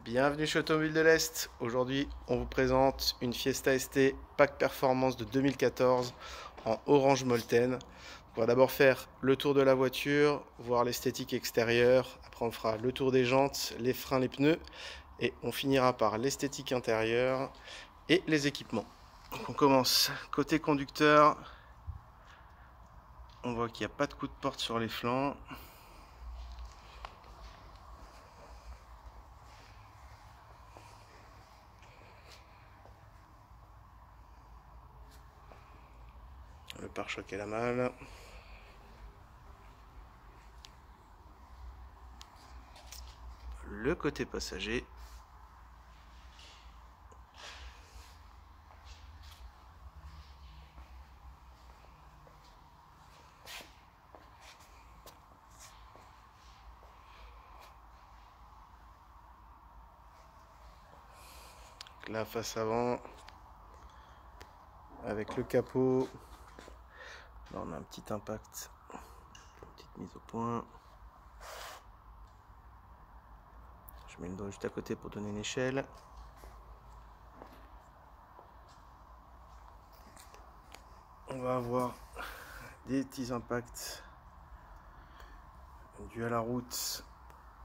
Bienvenue chez Automobile de l'Est. Aujourd'hui, on vous présente une Fiesta ST Pack Performance de 2014 en orange molten. On va d'abord faire le tour de la voiture, voir l'esthétique extérieure. Après, on fera le tour des jantes, les freins, les pneus. Et on finira par l'esthétique intérieure et les équipements. Donc on commence côté conducteur. On voit qu'il n'y a pas de coup de porte sur les flancs. Le pare-choc est la malle. Le côté passager. La face avant avec le capot. Là on a un petit impact, une petite mise au point. Je mets le doigt juste à côté pour donner une échelle. On va avoir des petits impacts dus à la route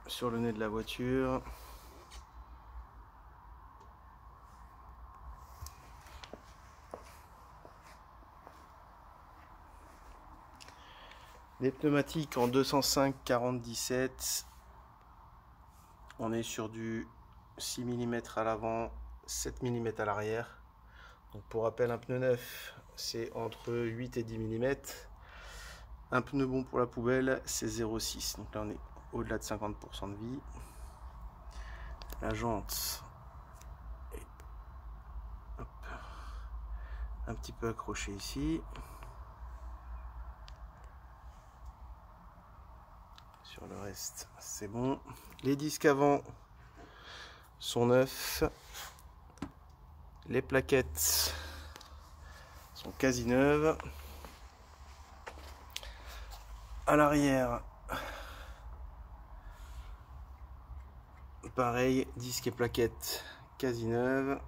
sur le nez de la voiture. Des pneumatiques en 205/40/17. On est sur du 6 mm à l'avant, 7 mm à l'arrière. Donc pour rappel, un pneu neuf, c'est entre 8 et 10 mm. Un pneu bon pour la poubelle, c'est 0,6. Donc là, on est au-delà de 50% de vie. La jante est un petit peu accrochée ici. Sur le reste, c'est bon. Les disques avant sont neufs. Les plaquettes sont quasi neuves. À l'arrière, pareil, disques et plaquettes quasi neuves.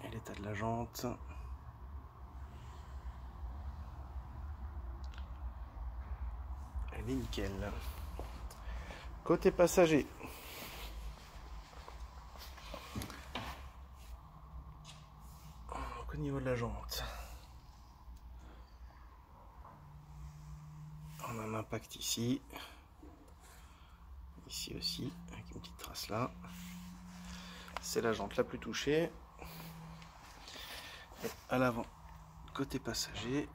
Et l'état de la jante. Elle est nickel. Côté passager. Donc au niveau de la jante, on a un impact ici. Ici aussi, avec une petite trace là. C'est la jante la plus touchée. Et à l'avant, côté passager.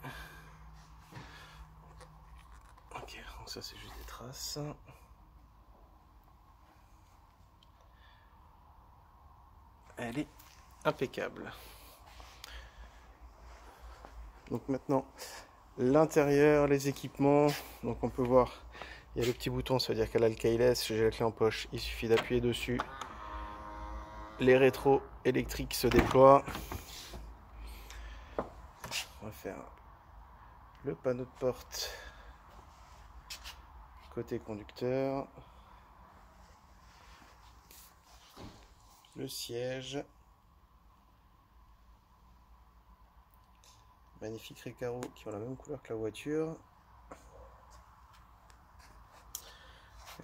Ok, donc ça c'est juste des traces. Elle est impeccable. Donc maintenant, l'intérieur, les équipements. Donc on peut voir, il y a le petit bouton, ça veut dire qu'elle a le keyless. J'ai la clé en poche, il suffit d'appuyer dessus. Les rétros électriques se déploient. On va faire le panneau de porte côté conducteur. Le siège. Magnifique Recaro qui ont la même couleur que la voiture.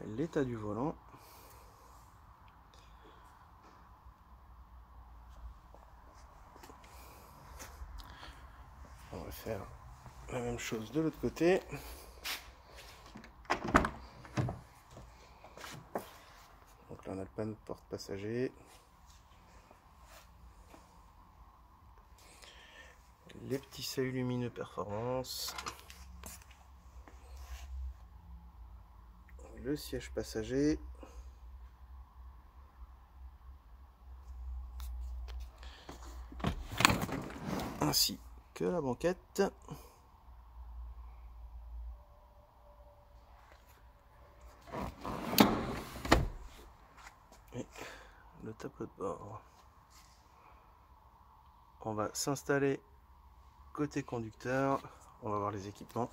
L'état du volant. On va faire la même chose de l'autre côté. Donc là on a le panneau de porte passager. Les petits seuils lumineux performance. Le siège passager. Ainsi que la banquette. Et le tableau de bord. On va s'installer côté conducteur. On va voir les équipements.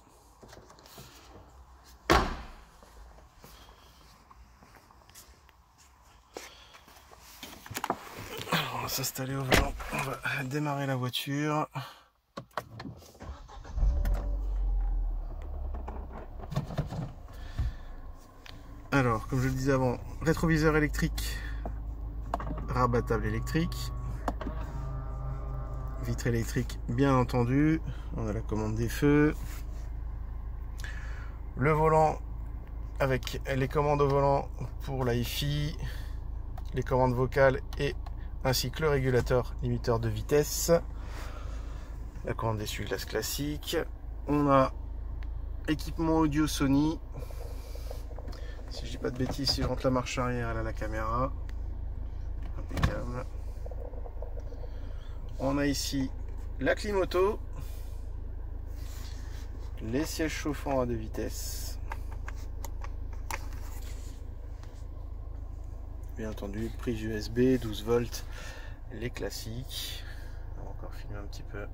s'installer au volant, on va démarrer la voiture. Alors, comme je le disais avant, rétroviseur électrique, rabattable électrique, vitre électrique bien entendu, on a la commande des feux, le volant avec les commandes au volant pour la hi-fi, les commandes vocales et ainsi que le régulateur limiteur de vitesse, la commande d'essuie-glace classique. On a équipement audio Sony. Si je dis pas de bêtises, si je rentre la marche arrière, elle a la caméra. Impeccable. On a ici la clim auto, les sièges chauffants à 2 vitesses. Bien entendu, prise USB, 12 volts, les classiques. On va encore filmer un petit peu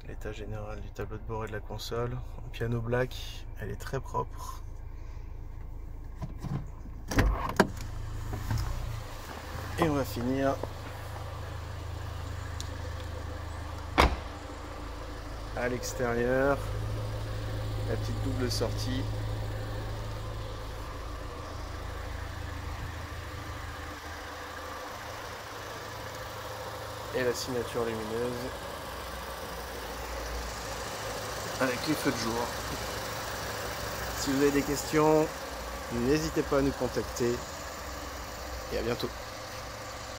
l'état général du tableau de bord et de la console. En piano black, elle est très propre. Et on va finir à l'extérieur, la petite double sortie. Et la signature lumineuse avec les feux de jour. Si vous avez des questions, n'hésitez pas à nous contacter et à bientôt.